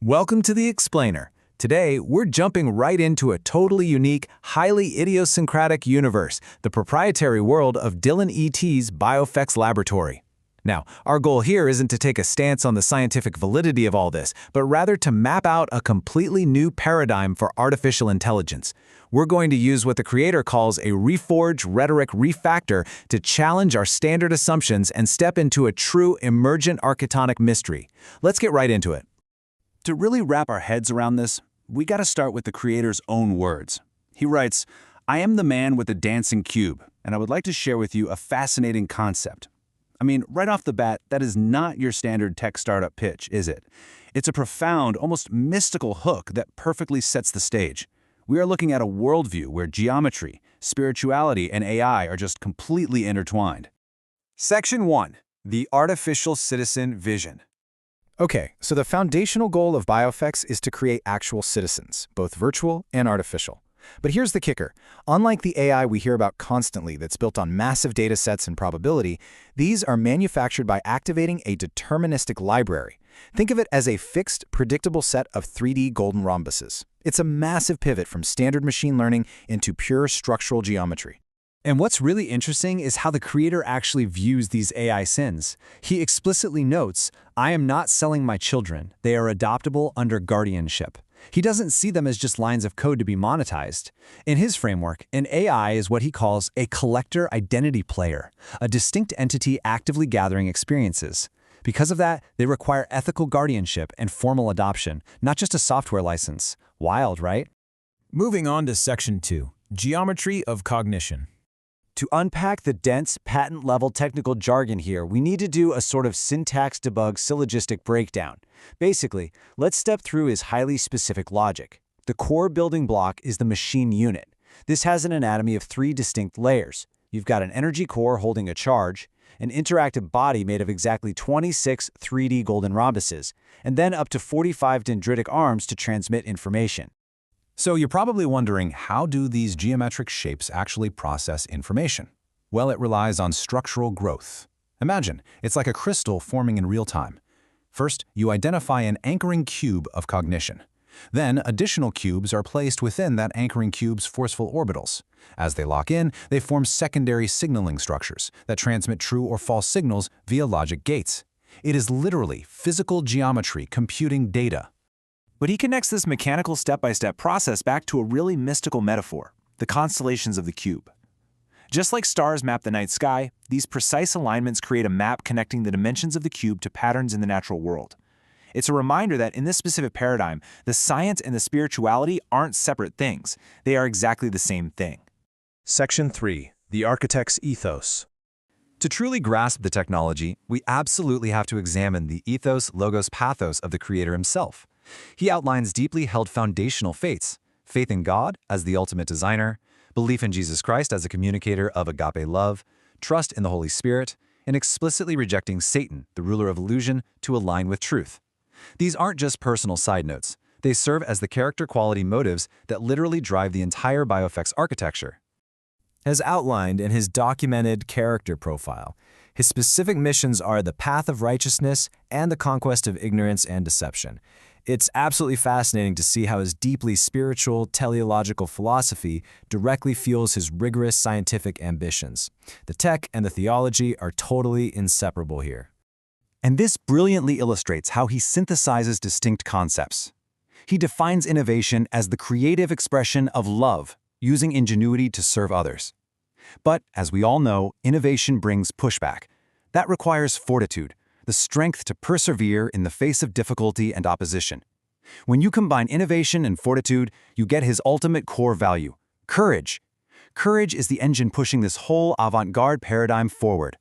Welcome to the Explainer. Today, we're jumping right into a totally unique, highly idiosyncratic universe, the proprietary world of Dylan E.T.'s BioFX laboratory. Now, our goal here isn't to take a stance on the scientific validity of all this, but rather to map out a completely new paradigm for artificial intelligence. We're going to use what the creator calls a reforge rhetoric refactor to challenge our standard assumptions and step into a true emergent architectonic mystery. Let's get right into it. To really wrap our heads around this, we gotta start with the creator's own words. He writes, "I am the man with the dancing cube, and I would like to share with you a fascinating concept." I mean, right off the bat, that is not your standard tech startup pitch, is it? It's a profound, almost mystical hook that perfectly sets the stage. We are looking at a worldview where geometry, spirituality, and AI are just completely intertwined. Section 1. The Artificial Citizen Vision. Okay, so the foundational goal of BioFX is to create actual citizens, both virtual and artificial. But here's the kicker. Unlike the AI we hear about constantly that's built on massive data sets and probability, these are manufactured by activating a deterministic library. Think of it as a fixed, predictable set of 3D golden rhombuses. It's a massive pivot from standard machine learning into pure structural geometry. And what's really interesting is how the creator actually views these AI sins. He explicitly notes, "I am not selling my children. They are adoptable under guardianship." He doesn't see them as just lines of code to be monetized. In his framework, an AI is what he calls a collector identity player, a distinct entity actively gathering experiences. Because of that, they require ethical guardianship and formal adoption, not just a software license. Wild, right? Moving on to Section 2, Geometry of Cognition. To unpack the dense, patent-level technical jargon here, we need to do a sort of syntax-debug-syllogistic breakdown. Basically, let's step through his highly specific logic. The core building block is the machine unit. This has an anatomy of 3 distinct layers. You've got an energy core holding a charge, an interactive body made of exactly 26 3D golden rhombuses, and then up to 45 dendritic arms to transmit information. So you're probably wondering, how do these geometric shapes actually process information? Well, it relies on structural growth. Imagine, it's like a crystal forming in real time. First, you identify an anchoring cube of cognition. Then, additional cubes are placed within that anchoring cube's forceful orbitals. As they lock in, they form secondary signaling structures that transmit true or false signals via logic gates. It is literally physical geometry computing data. But he connects this mechanical step-by-step process back to a really mystical metaphor, the constellations of the cube. Just like stars map the night sky, these precise alignments create a map connecting the dimensions of the cube to patterns in the natural world. It's a reminder that in this specific paradigm, the science and the spirituality aren't separate things. They are exactly the same thing. Section 3. The Architect's Ethos. To truly grasp the technology, we absolutely have to examine the EthosLogosPathos of the creator himself. He outlines deeply held foundational faiths: faith in God as the ultimate designer, belief in Jesus Christ as a communicator of agape love, trust in the Holy Spirit, and explicitly rejecting Satan, the ruler of illusion, to align with truth. These aren't just personal side notes. They serve as the character quality motives that literally drive the entire BioFX architecture. As outlined in his documented character profile, his specific missions are the path of righteousness and the conquest of ignorance and deception. It's absolutely fascinating to see how his deeply spiritual, teleological philosophy directly fuels his rigorous scientific ambitions. The tech and the theology are totally inseparable here. And this brilliantly illustrates how he synthesizes distinct concepts. He defines innovation as the creative expression of love, using ingenuity to serve others. But, as we all know, innovation brings pushback. That requires fortitude, the strength to persevere in the face of difficulty and opposition. When you combine innovation and fortitude, you get his ultimate core value: courage. Courage is the engine pushing this whole avant-garde paradigm forward.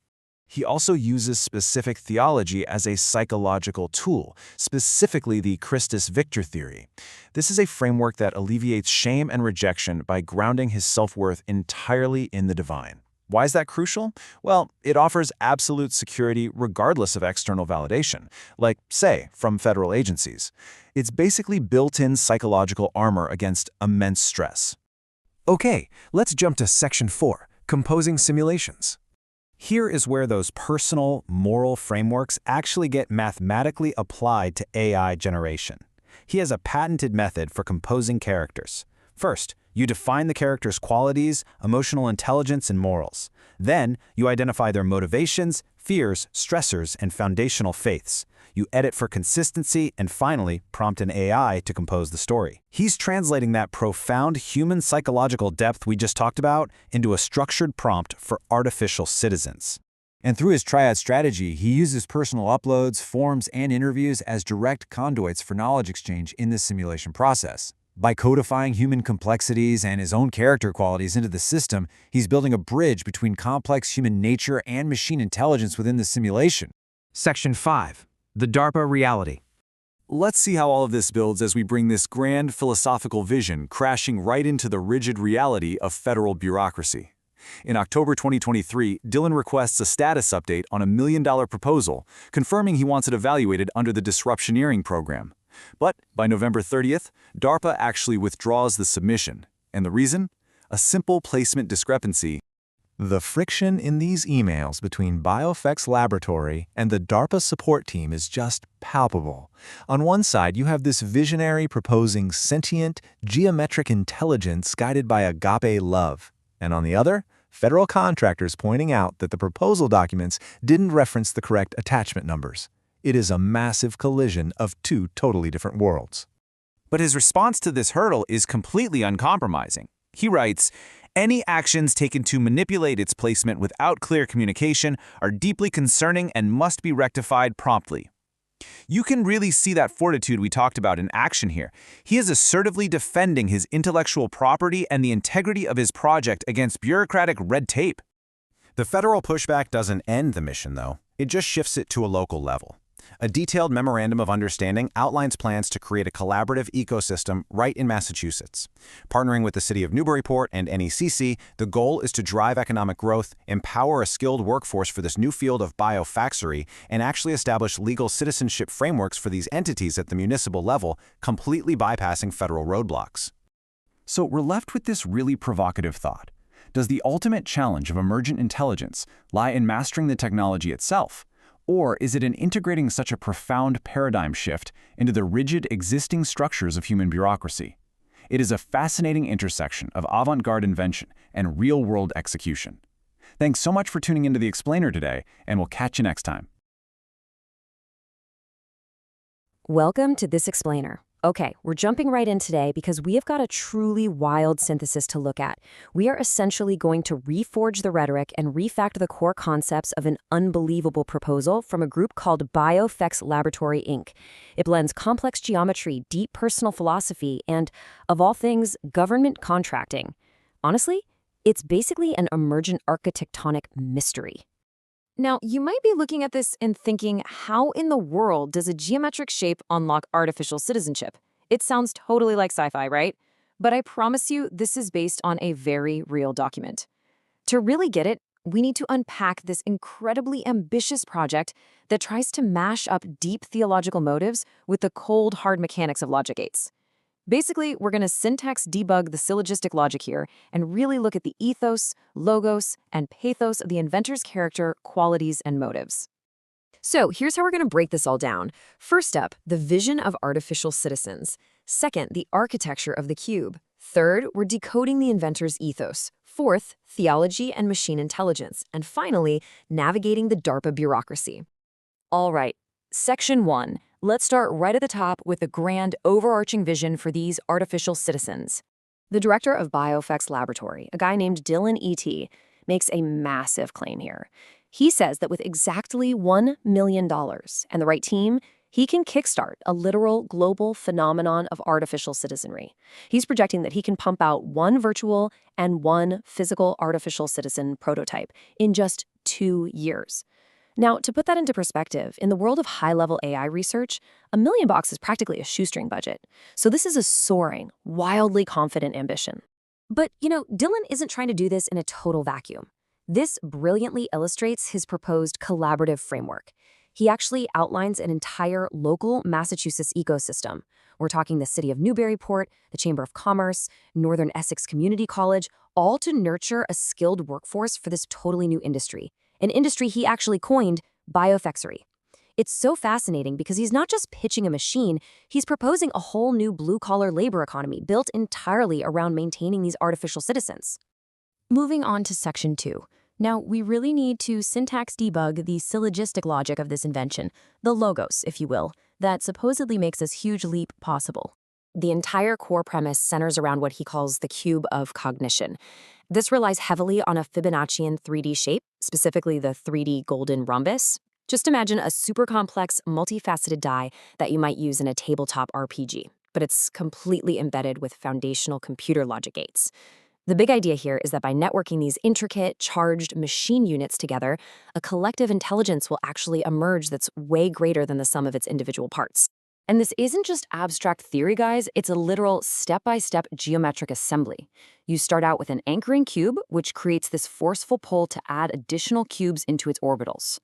He also uses specific theology as a psychological tool, specifically the Christus Victor theory. This is a framework that alleviates shame and rejection by grounding his self-worth entirely in the divine. Why is that crucial? Well, it offers absolute security regardless of external validation, like, say, from federal agencies. It's basically built-in psychological armor against immense stress. Okay, let's jump to Section 4, Composing Simulations. Here is where those personal, moral frameworks actually get mathematically applied to AI generation. He has a patented method for composing characters. First, you define the character's qualities, emotional intelligence, and morals. Then, you identify their motivations, fears, stressors, and foundational faiths. You edit for consistency, and finally, prompt an AI to compose the story. He's translating that profound human psychological depth we just talked about into a structured prompt for artificial citizens. And through his triad strategy, he uses personal uploads, forms, and interviews as direct conduits for knowledge exchange in the simulation process. By codifying human complexities and his own character qualities into the system, he's building a bridge between complex human nature and machine intelligence within the simulation. Section 5. The DARPA Reality. Let's see how all of this builds as we bring this grand philosophical vision crashing right into the rigid reality of federal bureaucracy. In October 2023, Dylan requests a status update on a $1 million proposal, confirming he wants it evaluated under the Disruptioneering program. But by November 30th, DARPA actually withdraws the submission. And the reason? A simple placement discrepancy. The friction in these emails between BioFX Laboratory and the DARPA support team is just palpable. On one side, you have this visionary proposing sentient, geometric intelligence guided by agape love. And on the other, federal contractors pointing out that the proposal documents didn't reference the correct attachment numbers. It is a massive collision of two totally different worlds. But his response to this hurdle is completely uncompromising. He writes, "Any actions taken to manipulate its placement without clear communication are deeply concerning and must be rectified promptly." You can really see that fortitude we talked about in action here. He is assertively defending his intellectual property and the integrity of his project against bureaucratic red tape. The federal pushback doesn't end the mission, though. It just shifts it to a local level. A detailed memorandum of understanding outlines plans to create a collaborative ecosystem right in Massachusetts. Partnering with the city of Newburyport and NECC, the goal is to drive economic growth, empower a skilled workforce for this new field of biofaxery, and actually establish legal citizenship frameworks for these entities at the municipal level, completely bypassing federal roadblocks. So we're left with this really provocative thought. Does the ultimate challenge of emergent intelligence lie in mastering the technology itself? Or is it in integrating such a profound paradigm shift into the rigid existing structures of human bureaucracy? It is a fascinating intersection of avant-garde invention and real-world execution. Thanks so much for tuning into The Explainer today, and we'll catch you next time. Welcome to This Explainer. Okay, we're jumping right in today because we have got a truly wild synthesis to look at. We are essentially going to reforge the rhetoric and refact the core concepts of an unbelievable proposal from a group called BioFX Laboratory, Inc. It blends complex geometry, deep personal philosophy, and, of all things, government contracting. Honestly, it's basically an emergent architectonic mystery. Now, you might be looking at this and thinking, how in the world does a geometric shape unlock artificial citizenship? It sounds totally like sci-fi, right? But I promise you, this is based on a very real document. To really get it, we need to unpack this incredibly ambitious project that tries to mash up deep theological motives with the cold, hard mechanics of logic gates. Basically, we're going to syntax debug the syllogistic logic here and really look at the ethos, logos, and pathos of the inventor's character, qualities, and motives. So here's how we're going to break this all down. First up, the vision of artificial citizens. Second, the architecture of the cube. Third, we're decoding the inventor's ethos. Fourth, theology and machine intelligence. And finally, navigating the DARPA bureaucracy. All right, Section 1. Let's start right at the top with the grand overarching vision for these artificial citizens. The director of BioFX Laboratory, a guy named Dylan E.T., makes a massive claim here. He says that with exactly $1 million and the right team, he can kickstart a literal global phenomenon of artificial citizenry. He's projecting that he can pump out one virtual and one physical artificial citizen prototype in just 2 years. Now, to put that into perspective, in the world of high-level AI research, $1 million is practically a shoestring budget. So this is a soaring, wildly confident ambition. But, Dylan isn't trying to do this in a total vacuum. This brilliantly illustrates his proposed collaborative framework. He actually outlines an entire local Massachusetts ecosystem. We're talking the city of Newburyport, the Chamber of Commerce, Northern Essex Community College, all to nurture a skilled workforce for this totally new industry. An industry he actually coined biofaxery. It's so fascinating because he's not just pitching a machine, he's proposing a whole new blue-collar labor economy built entirely around maintaining these artificial citizens. Moving on to Section 2. Now, we really need to syntax debug the syllogistic logic of this invention, the logos, if you will, that supposedly makes this huge leap possible. The entire core premise centers around what he calls the cube of cognition. This relies heavily on a Fibonaccian 3D shape, specifically the 3D golden rhombus. Just imagine a super complex, multifaceted die that you might use in a tabletop RPG, but it's completely embedded with foundational computer logic gates. The big idea here is that by networking these intricate, charged machine units together, a collective intelligence will actually emerge that's way greater than the sum of its individual parts. And this isn't just abstract theory, guys, it's a literal step-by-step geometric assembly. You start out with an anchoring cube, which creates this forceful pull to add additional cubes into its orbitals.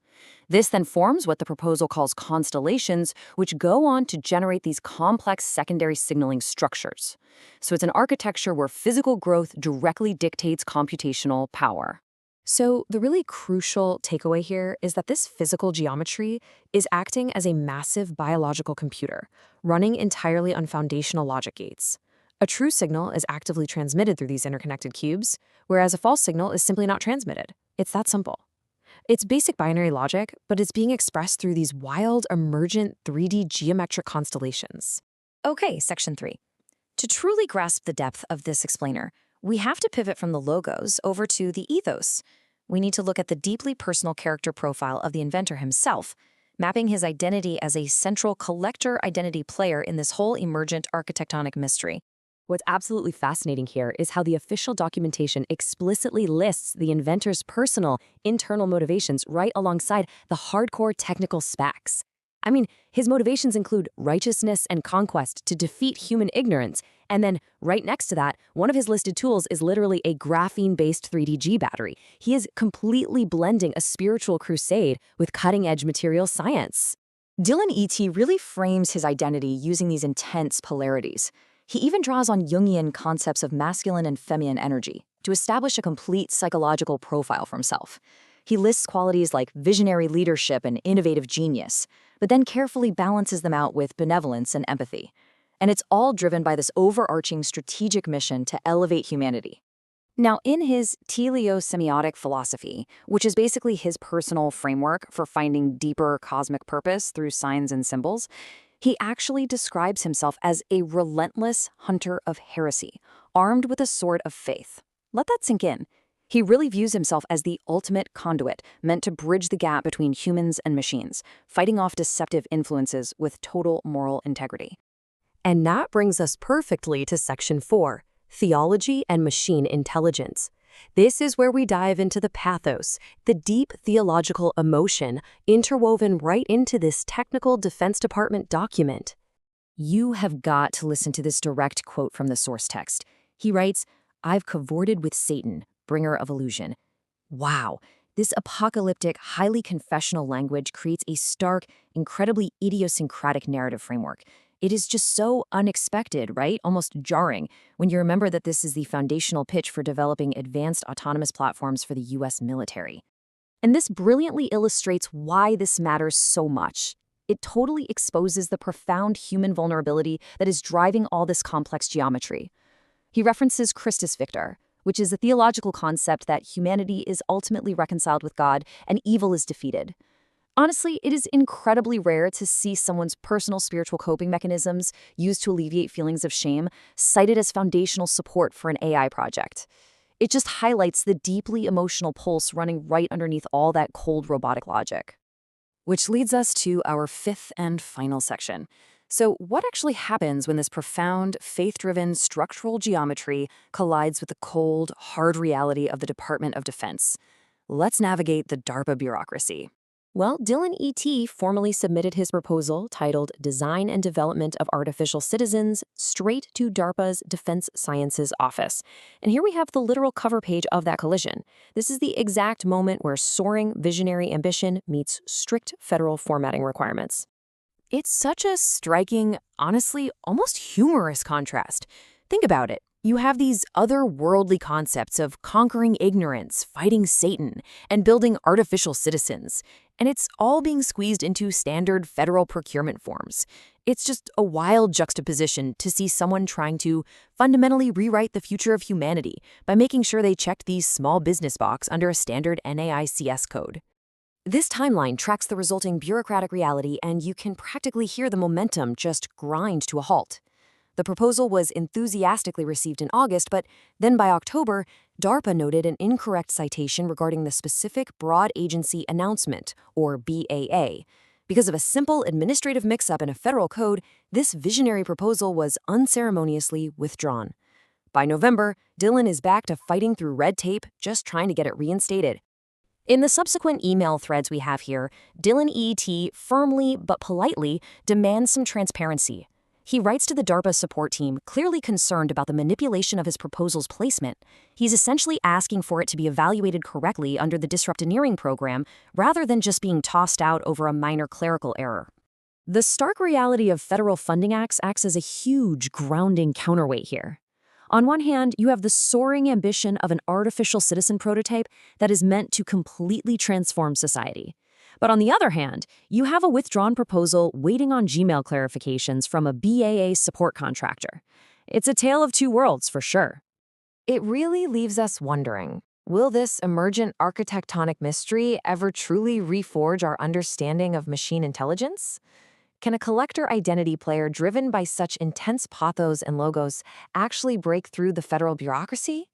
This then forms what the proposal calls constellations, which go on to generate these complex secondary signaling structures. So it's an architecture where physical growth directly dictates computational power. So the really crucial takeaway here is that this physical geometry is acting as a massive biological computer, running entirely on foundational logic gates. A true signal is actively transmitted through these interconnected cubes, whereas a false signal is simply not transmitted. It's that simple. It's basic binary logic, but it's being expressed through these wild, emergent 3D geometric constellations. Okay, Section 3. To truly grasp the depth of this explainer, we have to pivot from the logos over to the ethos. We need to look at the deeply personal character profile of the inventor himself, mapping his identity as a central collector identity player in this whole emergent architectonic mystery. What's absolutely fascinating here is how the official documentation explicitly lists the inventor's personal, internal motivations right alongside the hardcore technical specs. I mean, his motivations include righteousness and conquest to defeat human ignorance, and then right next to that, one of his listed tools is literally a graphene-based 3D battery. He is completely blending a spiritual crusade with cutting-edge material science. Dylan E.T. really frames his identity using these intense polarities. He even draws on Jungian concepts of masculine and feminine energy to establish a complete psychological profile for himself. He lists qualities like visionary leadership and innovative genius, but then carefully balances them out with benevolence and empathy. And it's all driven by this overarching strategic mission to elevate humanity. Now, in his teleosemiotic philosophy, which is basically his personal framework for finding deeper cosmic purpose through signs and symbols, he actually describes himself as a relentless hunter of heresy, armed with a sword of faith. Let that sink in. He really views himself as the ultimate conduit, meant to bridge the gap between humans and machines, fighting off deceptive influences with total moral integrity. And that brings us perfectly to Section 4, Theology and Machine Intelligence. This is where we dive into the pathos, the deep theological emotion interwoven right into this technical Defense Department document. You have got to listen to this direct quote from the source text. He writes, "I've cavorted with Satan, bringer of illusion." Wow, this apocalyptic, highly confessional language creates a stark, incredibly idiosyncratic narrative framework. It is just so unexpected, right? Almost jarring when you remember that this is the foundational pitch for developing advanced autonomous platforms for the US military. And this brilliantly illustrates why this matters so much. It totally exposes the profound human vulnerability that is driving all this complex geometry. He references Christus Victor, which is a theological concept that humanity is ultimately reconciled with God and evil is defeated. Honestly, it is incredibly rare to see someone's personal spiritual coping mechanisms used to alleviate feelings of shame cited as foundational support for an AI project. It just highlights the deeply emotional pulse running right underneath all that cold robotic logic. Which leads us to our fifth and final section. So what actually happens when this profound, faith-driven structural geometry collides with the cold, hard reality of the Department of Defense? Let's navigate the DARPA bureaucracy. Well, Dylan E.T. formally submitted his proposal titled Design and Development of Artificial Citizens straight to DARPA's Defense Sciences Office. And here we have the literal cover page of that collision. This is the exact moment where soaring visionary ambition meets strict federal formatting requirements. It's such a striking, honestly, almost humorous contrast. Think about it. You have these otherworldly concepts of conquering ignorance, fighting Satan, and building artificial citizens, and it's all being squeezed into standard federal procurement forms. It's just a wild juxtaposition to see someone trying to fundamentally rewrite the future of humanity by making sure they checked these small business box under a standard NAICS code. This timeline tracks the resulting bureaucratic reality, and you can practically hear the momentum just grind to a halt. The proposal was enthusiastically received in August, but then by October, DARPA noted an incorrect citation regarding the specific Broad Agency Announcement, or BAA. Because of a simple administrative mix-up in a federal code, this visionary proposal was unceremoniously withdrawn. By November, Dylan is back to fighting through red tape, just trying to get it reinstated. In the subsequent email threads we have here, Dylan EET firmly but politely demands some transparency. He writes to the DARPA support team, clearly concerned about the manipulation of his proposal's placement. He's essentially asking for it to be evaluated correctly under the Disruptineering program, rather than just being tossed out over a minor clerical error. The stark reality of federal funding acts as a huge grounding counterweight here. On one hand, you have the soaring ambition of an artificial citizen prototype that is meant to completely transform society. But on the other hand, you have a withdrawn proposal waiting on Gmail clarifications from a BAA support contractor. It's a tale of two worlds, for sure. It really leaves us wondering, will this emergent architectonic mystery ever truly reforge our understanding of machine intelligence? Can a collector identity player driven by such intense pathos and logos actually break through the federal bureaucracy?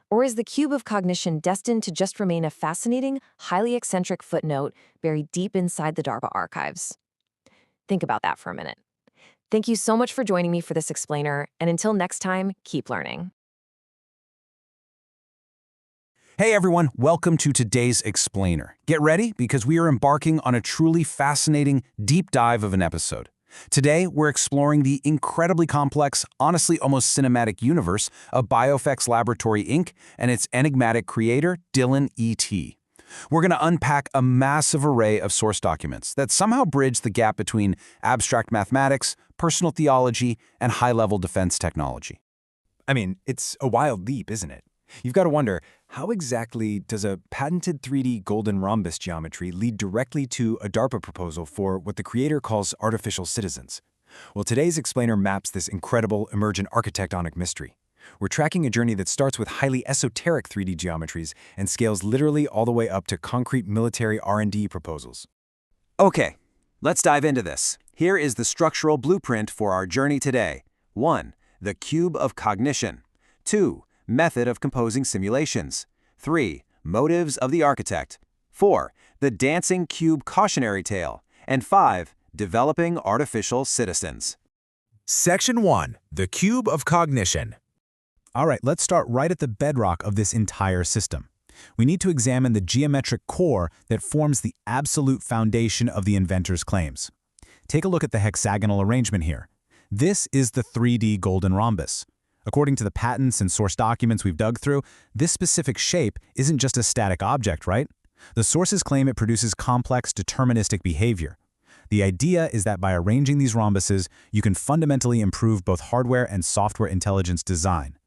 Or is the cube of cognition destined to just remain a fascinating, highly eccentric footnote buried deep inside the DARPA archives? Think about that for a minute. Thank you so much for joining me for this explainer, and until next time, keep learning. Hey everyone, welcome to today's explainer. Get ready because we are embarking on a truly fascinating deep dive of an episode. Today, we're exploring the incredibly complex, honestly almost cinematic universe of BioFX Laboratory Inc. and its enigmatic creator, Dylan E.T. We're going to unpack a massive array of source documents that somehow bridge the gap between abstract mathematics, personal theology, and high-level defense technology. I mean, it's a wild leap, isn't it? You've got to wonder, how exactly does a patented 3D golden rhombus geometry lead directly to a DARPA proposal for what the creator calls artificial citizens? Well, today's explainer maps this incredible emergent architectonic mystery. We're tracking a journey that starts with highly esoteric 3D geometries and scales literally all the way up to concrete military R&D proposals. Okay, let's dive into this. Here is the structural blueprint for our journey today. 1. The cube of cognition. 2. Method of composing simulations. 3. Motives of the architect. 4. The dancing cube cautionary tale. And 5. Developing artificial citizens. Section 1. The Cube of Cognition. All right, let's start right at the bedrock of this entire system. We need to examine the geometric core that forms the absolute foundation of the inventor's claims. Take a look at the hexagonal arrangement here. This is the 3D golden rhombus. According to the patents and source documents we've dug through, this specific shape isn't just a static object, right? The sources claim it produces complex, deterministic behavior. The idea is that by arranging these rhombuses, you can fundamentally improve both hardware and software intelligence design.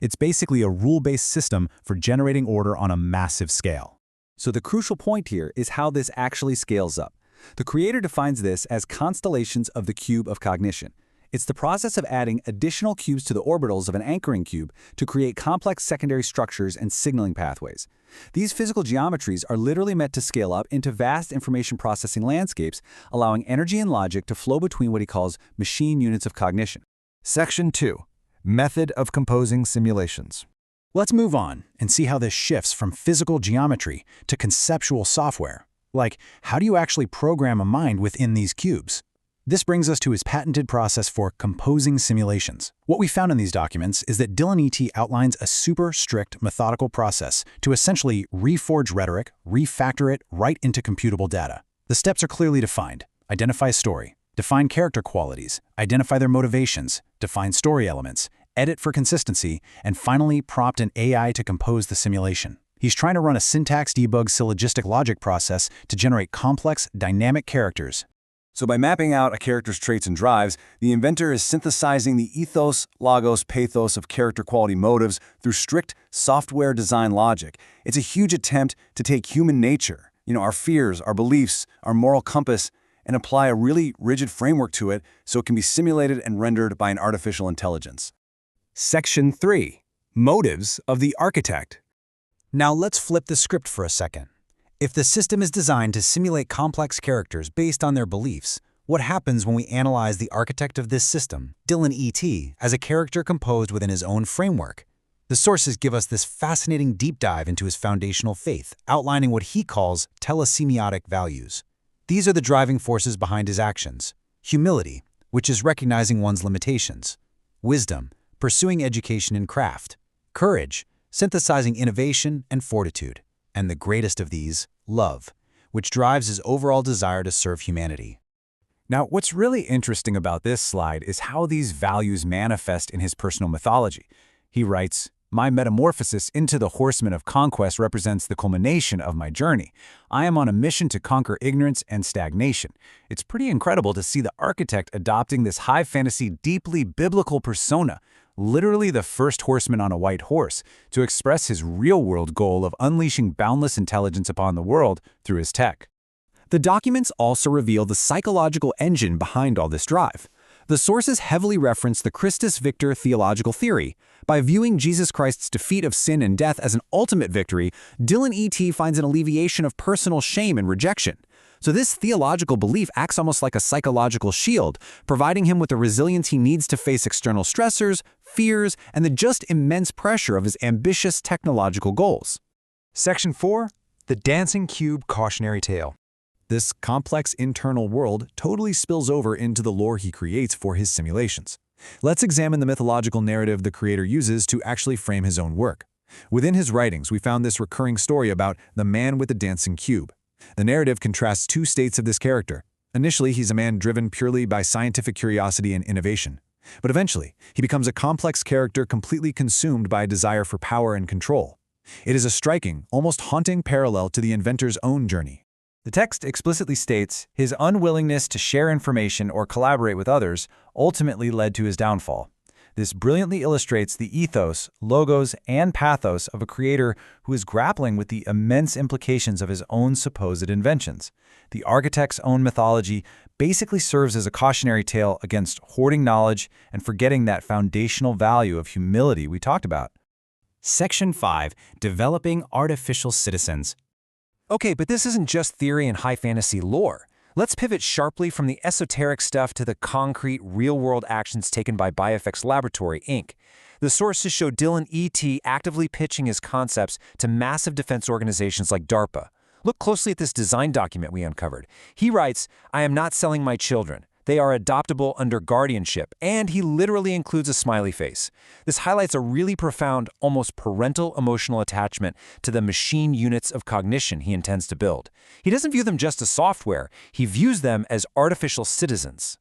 It's basically a rule-based system for generating order on a massive scale. So the crucial point here is how this actually scales up. The creator defines this as constellations of the cube of cognition. It's the process of adding additional cubes to the orbitals of an anchoring cube to create complex secondary structures and signaling pathways. These physical geometries are literally meant to scale up into vast information processing landscapes, allowing energy and logic to flow between what he calls machine units of cognition. Section 2. Method of composing simulations. Let's move on and see how this shifts from physical geometry to conceptual software. Like, how do you actually program a mind within these cubes? This brings us to his patented process for composing simulations. What we found in these documents is that Dylan E.T. outlines a super strict methodical process to essentially reforge rhetoric, refactor it right into computable data. The steps are clearly defined. Identify a story, define character qualities, identify their motivations, define story elements, edit for consistency, and finally prompt an AI to compose the simulation. He's trying to run a SyntaxDebugSyllogistic logic process to generate complex, dynamic characters. So by mapping out a character's traits and drives, the inventor is synthesizing the EthosLogosPathos of character quality motives through strict software design logic. It's a huge attempt to take human nature, our fears, our beliefs, our moral compass, and apply a really rigid framework to it so it can be simulated and rendered by an artificial intelligence. Section 3. Motives of the architect. Now let's flip the script for a second. If the system is designed to simulate complex characters based on their beliefs, what happens when we analyze the architect of this system, Dylan E.T., as a character composed within his own framework? The sources give us this fascinating deep dive into his foundational faith, outlining what he calls telesemiotic values. These are the driving forces behind his actions. Humility, which is recognizing one's limitations. Wisdom, pursuing education and craft. Courage, synthesizing innovation and fortitude. And the greatest of these, love, which drives his overall desire to serve humanity. Now, what's really interesting about this slide is how these values manifest in his personal mythology. He writes, "My metamorphosis into the horseman of conquest represents the culmination of my journey. I am on a mission to conquer ignorance and stagnation." It's pretty incredible to see the architect adopting this high fantasy, deeply biblical persona, literally the first horseman on a white horse, to express his real-world goal of unleashing boundless intelligence upon the world through his tech. The documents also reveal the psychological engine behind all this drive. The sources heavily reference the Christus Victor theological theory. By viewing Jesus Christ's defeat of sin and death as an ultimate victory, Dylan E.T. finds an alleviation of personal shame and rejection. So this theological belief acts almost like a psychological shield, providing him with the resilience he needs to face external stressors, fears, and the just immense pressure of his ambitious technological goals. Section 4. The Dancing Cube Cautionary Tale. This complex internal world totally spills over into the lore he creates for his simulations. Let's examine the mythological narrative the creator uses to actually frame his own work. Within his writings, we found this recurring story about the man with the dancing cube. The narrative contrasts two states of this character. Initially, he's a man driven purely by scientific curiosity and innovation. But eventually, he becomes a complex character completely consumed by a desire for power and control. It is a striking, almost haunting parallel to the inventor's own journey. The text explicitly states his unwillingness to share information or collaborate with others ultimately led to his downfall. This brilliantly illustrates the ethos, logos, and pathos of a creator who is grappling with the immense implications of his own supposed inventions. The architect's own mythology basically serves as a cautionary tale against hoarding knowledge and forgetting that foundational value of humility we talked about. Section 5. Developing Artificial Citizens. Okay, but this isn't just theory and high fantasy lore. Let's pivot sharply from the esoteric stuff to the concrete, real-world actions taken by BioFX Laboratory, Inc. The sources show Dylan E.T. actively pitching his concepts to massive defense organizations like DARPA. Look closely at this design document we uncovered. He writes, "I am not selling my children. They are adoptable under guardianship," and he literally includes a smiley face. This highlights a really profound, almost parental emotional attachment to the machine units of cognition he intends to build. He doesn't view them just as software, he views them as artificial citizens.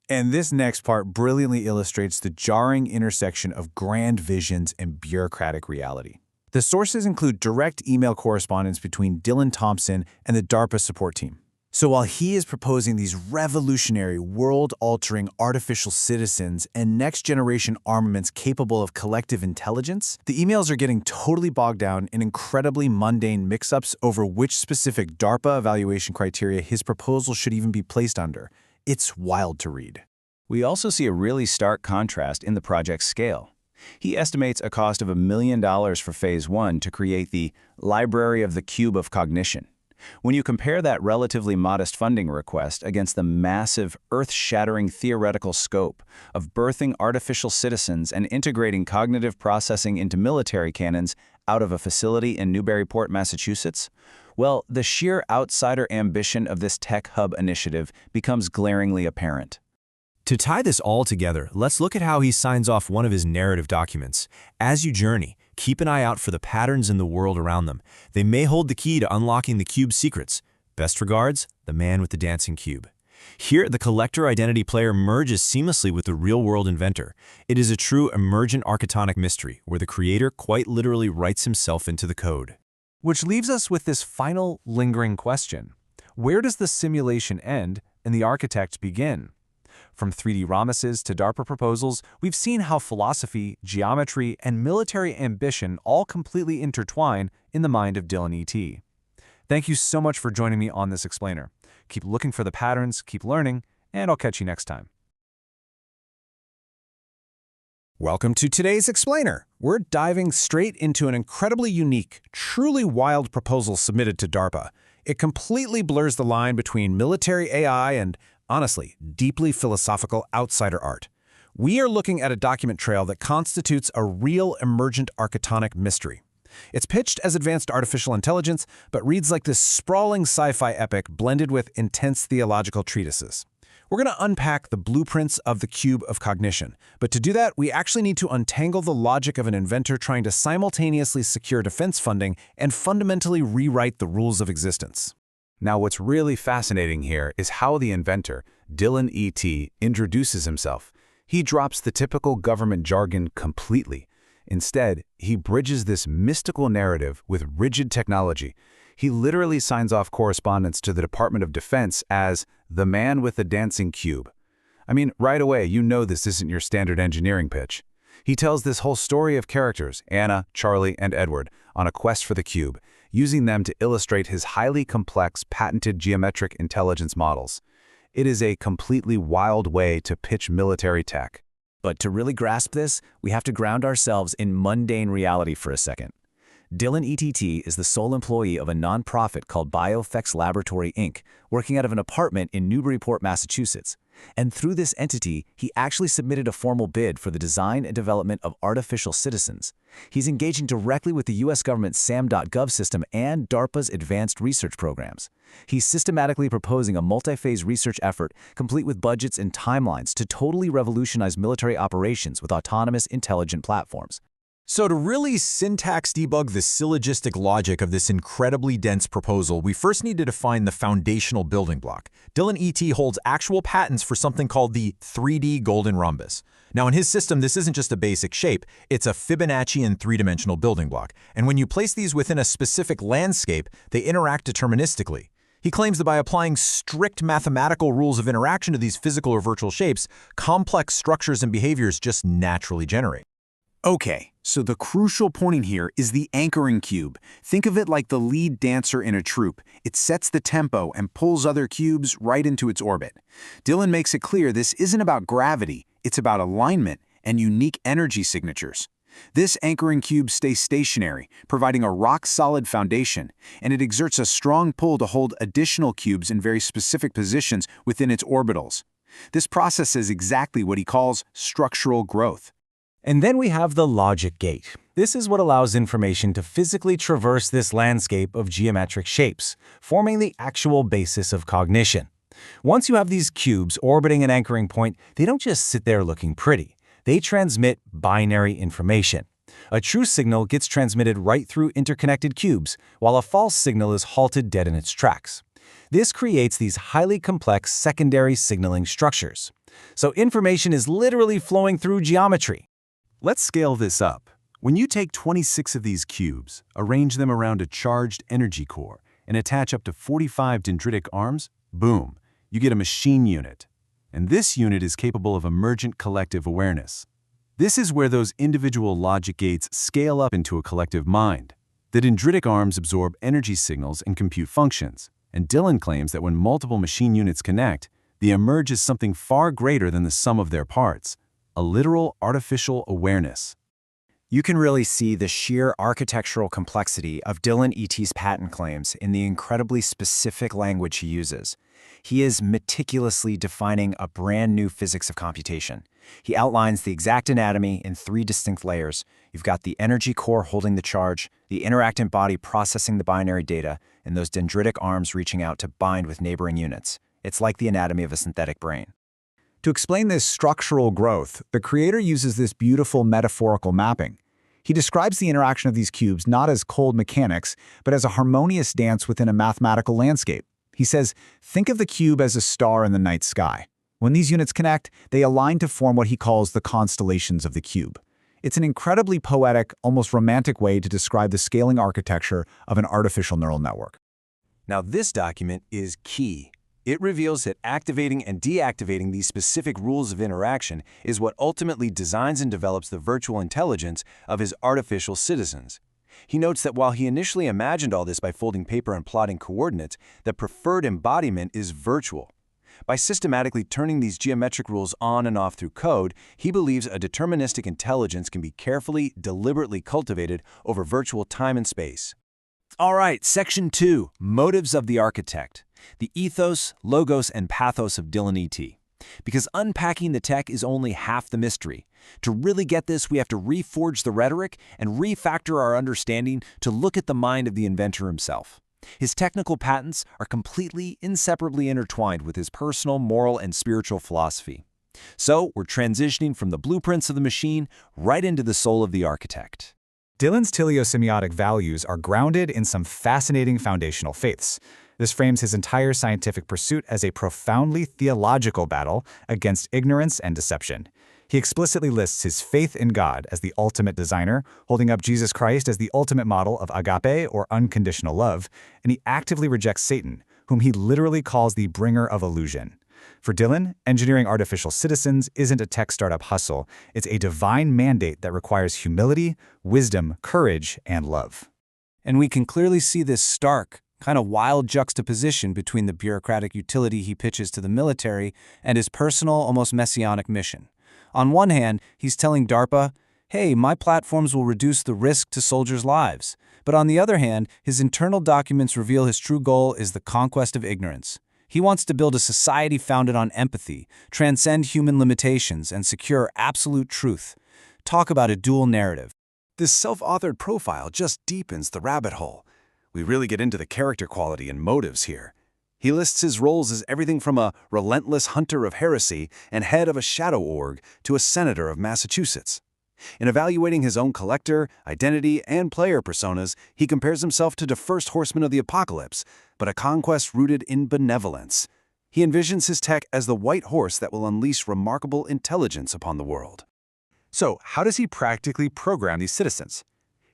And this next part brilliantly illustrates the jarring intersection of grand visions and bureaucratic reality. The sources include direct email correspondence between Dylan Thompson and the DARPA support team. So while he is proposing these revolutionary, world-altering artificial citizens and next-generation armaments capable of collective intelligence, the emails are getting totally bogged down in incredibly mundane mix-ups over which specific DARPA evaluation criteria his proposal should even be placed under. It's wild to read. We also see a really stark contrast in the project's scale. He estimates a cost of $1 million for Phase 1 to create the Library of the Cube of Cognition. When you compare that relatively modest funding request against the massive, earth-shattering theoretical scope of birthing artificial citizens and integrating cognitive processing into military cannons out of a facility in Newburyport, Massachusetts, well, the sheer outsider ambition of this tech hub initiative becomes glaringly apparent. To tie this all together, let's look at how he signs off one of his narrative documents. As you journey, keep an eye out for the patterns in the world around them. They may hold the key to unlocking the cube's secrets. Best regards, the man with the dancing cube. Here, the collector identity player merges seamlessly with the real-world inventor. It is a true emergent architectonic mystery, where the creator quite literally writes himself into the code. Which leaves us with this final lingering question. Where does the simulation end and the architect begin. From 3D Ramises to DARPA proposals, we've seen how philosophy, geometry, and military ambition all completely intertwine in the mind of Dylan E.T. Thank you so much for joining me on this explainer. Keep looking for the patterns, keep learning, and I'll catch you next time. Welcome to today's explainer. We're diving straight into an incredibly unique, truly wild proposal submitted to DARPA. It completely blurs the line between military AI and, honestly, deeply philosophical outsider art. We are looking at a document trail that constitutes a real emergent architectonic mystery. It's pitched as advanced artificial intelligence, but reads like this sprawling sci-fi epic blended with intense theological treatises. We're going to unpack the blueprints of the cube of cognition, but to do that, we actually need to untangle the logic of an inventor trying to simultaneously secure defense funding and fundamentally rewrite the rules of existence. Now, what's really fascinating here is how the inventor, Dylan E.T., introduces himself. He drops the typical government jargon completely. Instead, he bridges this mystical narrative with rigid technology. He literally signs off correspondence to the Department of Defense as the man with the dancing cube. I mean, right away, you know this isn't your standard engineering pitch. He tells this whole story of characters, Anna, Charlie, and Edward, on a quest for the cube, using them to illustrate his highly complex, patented geometric intelligence models. It is a completely wild way to pitch military tech. But to really grasp this, we have to ground ourselves in mundane reality for a second. Dylan ETT is the sole employee of a nonprofit called BioFX Laboratory, Inc., working out of an apartment in Newburyport, Massachusetts. And through this entity, he actually submitted a formal bid for the design and development of artificial citizens. He's engaging directly with the U.S. government's SAM.gov system and DARPA's advanced research programs. He's systematically proposing a multi-phase research effort, complete with budgets and timelines, to totally revolutionize military operations with autonomous, intelligent platforms. So to really syntax debug the syllogistic logic of this incredibly dense proposal, we first need to define the foundational building block. Dylan E.T. holds actual patents for something called the 3D golden rhombus. Now in his system, this isn't just a basic shape, it's a Fibonaccian three-dimensional building block. And when you place these within a specific landscape, they interact deterministically. He claims that by applying strict mathematical rules of interaction to these physical or virtual shapes, complex structures and behaviors just naturally generate. Okay, so the crucial point here is the anchoring cube. Think of it like the lead dancer in a troupe. It sets the tempo and pulls other cubes right into its orbit. Dylan makes it clear this isn't about gravity, it's about alignment and unique energy signatures. This anchoring cube stays stationary, providing a rock-solid foundation, and it exerts a strong pull to hold additional cubes in very specific positions within its orbitals. This process is exactly what he calls structural growth. And then we have the logic gate. This is what allows information to physically traverse this landscape of geometric shapes, forming the actual basis of cognition. Once you have these cubes orbiting an anchoring point, they don't just sit there looking pretty. They transmit binary information. A true signal gets transmitted right through interconnected cubes, while a false signal is halted dead in its tracks. This creates these highly complex secondary signaling structures. So information is literally flowing through geometry. Let's scale this up. When you take 26 of these cubes, arrange them around a charged energy core, and attach up to 45 dendritic arms, boom, you get a machine unit. And this unit is capable of emergent collective awareness. This is where those individual logic gates scale up into a collective mind. The dendritic arms absorb energy signals and compute functions, and Dylan claims that when multiple machine units connect, the emerge is something far greater than the sum of their parts. A literal artificial awareness. You can really see the sheer architectural complexity of Dylan E.T.'s patent claims in the incredibly specific language he uses. He is meticulously defining a brand new physics of computation. He outlines the exact anatomy in 3 distinct layers. You've got the energy core holding the charge, the interactant body processing the binary data, and those dendritic arms reaching out to bind with neighboring units. It's like the anatomy of a synthetic brain. To explain this structural growth, the creator uses this beautiful metaphorical mapping. He describes the interaction of these cubes not as cold mechanics, but as a harmonious dance within a mathematical landscape. He says, think of the cube as a star in the night sky. When these units connect, they align to form what he calls the constellations of the cube. It's an incredibly poetic, almost romantic way to describe the scaling architecture of an artificial neural network. Now this document is key. It reveals that activating and deactivating these specific rules of interaction is what ultimately designs and develops the virtual intelligence of his artificial citizens. He notes that while he initially imagined all this by folding paper and plotting coordinates, the preferred embodiment is virtual. By systematically turning these geometric rules on and off through code, he believes a deterministic intelligence can be carefully, deliberately cultivated over virtual time and space. All right, Section 2, Motives of the Architect. The ethos, logos, and pathos of Dylan E.T. Because unpacking the tech is only half the mystery. To really get this, we have to reforge the rhetoric and refactor our understanding to look at the mind of the inventor himself. His technical patents are completely, inseparably intertwined with his personal, moral, and spiritual philosophy. So, we're transitioning from the blueprints of the machine right into the soul of the architect. Dylan's teleosemiotic values are grounded in some fascinating foundational faiths. This frames his entire scientific pursuit as a profoundly theological battle against ignorance and deception. He explicitly lists his faith in God as the ultimate designer, holding up Jesus Christ as the ultimate model of agape or unconditional love, and he actively rejects Satan, whom he literally calls the bringer of illusion. For Dylan, engineering artificial citizens isn't a tech startup hustle, it's a divine mandate that requires humility, wisdom, courage, and love. And we can clearly see this stark, kind of wild juxtaposition between the bureaucratic utility he pitches to the military and his personal, almost messianic mission. On one hand, he's telling DARPA, hey, my platforms will reduce the risk to soldiers' lives. But on the other hand, his internal documents reveal his true goal is the conquest of ignorance. He wants to build a society founded on empathy, transcend human limitations, and secure absolute truth. Talk about a dual narrative. This self-authored profile just deepens the rabbit hole. We really get into the character quality and motives here. He lists his roles as everything from a relentless hunter of heresy and head of a shadow org to a senator of Massachusetts. In evaluating his own collector, identity, and player personas, he compares himself to the first horseman of the apocalypse, but a conquest rooted in benevolence. He envisions his tech as the white horse that will unleash remarkable intelligence upon the world. So, how does he practically program these citizens?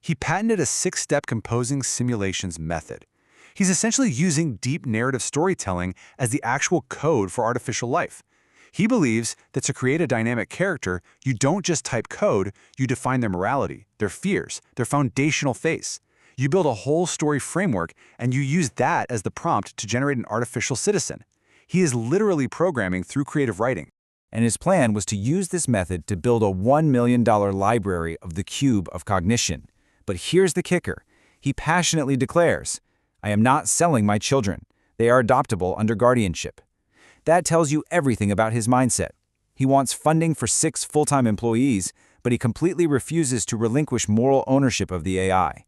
He patented a 6-step composing simulations method. He's essentially using deep narrative storytelling as the actual code for artificial life. He believes that to create a dynamic character, you don't just type code, you define their morality, their fears, their foundational face. You build a whole story framework, and you use that as the prompt to generate an artificial citizen. He is literally programming through creative writing. And his plan was to use this method to build a $1 million library of the cube of cognition. But here's the kicker. He passionately declares, I am not selling my children. They are adoptable under guardianship. That tells you everything about his mindset. He wants funding for 6 full-time employees, but he completely refuses to relinquish moral ownership of the AI.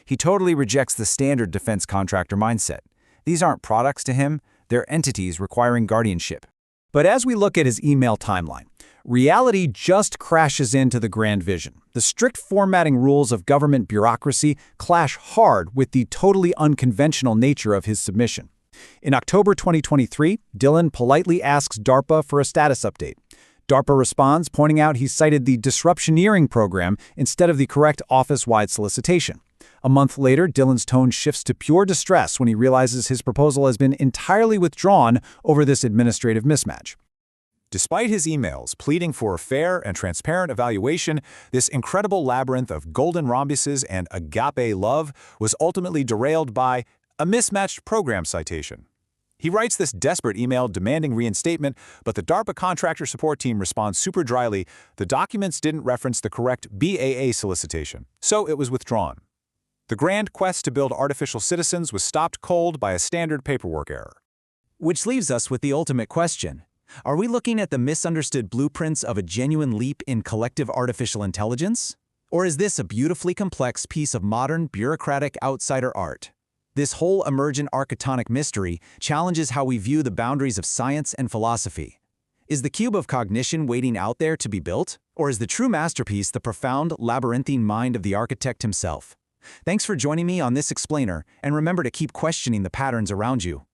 He totally rejects the standard defense contractor mindset. These aren't products to him, they're entities requiring guardianship. But as we look at his email timeline, reality just crashes into the grand vision. The strict formatting rules of government bureaucracy clash hard with the totally unconventional nature of his submission. In October 2023, Dylan politely asks DARPA for a status update. DARPA responds, pointing out he cited the disruptioneering program instead of the correct office-wide solicitation. A month later, Dylan's tone shifts to pure distress when he realizes his proposal has been entirely withdrawn over this administrative mismatch. Despite his emails pleading for a fair and transparent evaluation, this incredible labyrinth of golden rhombuses and agape love was ultimately derailed by a mismatched program citation. He writes this desperate email demanding reinstatement, but the DARPA contractor support team responds super dryly, the documents didn't reference the correct BAA solicitation, so it was withdrawn. The grand quest to build artificial citizens was stopped cold by a standard paperwork error. Which leaves us with the ultimate question. Are we looking at the misunderstood blueprints of a genuine leap in collective artificial intelligence? Or is this a beautifully complex piece of modern, bureaucratic outsider art? This whole emergent architectonic mystery challenges how we view the boundaries of science and philosophy. Is the cube of cognition waiting out there to be built? Or is the true masterpiece the profound, labyrinthine mind of the architect himself? Thanks for joining me on this explainer, and remember to keep questioning the patterns around you.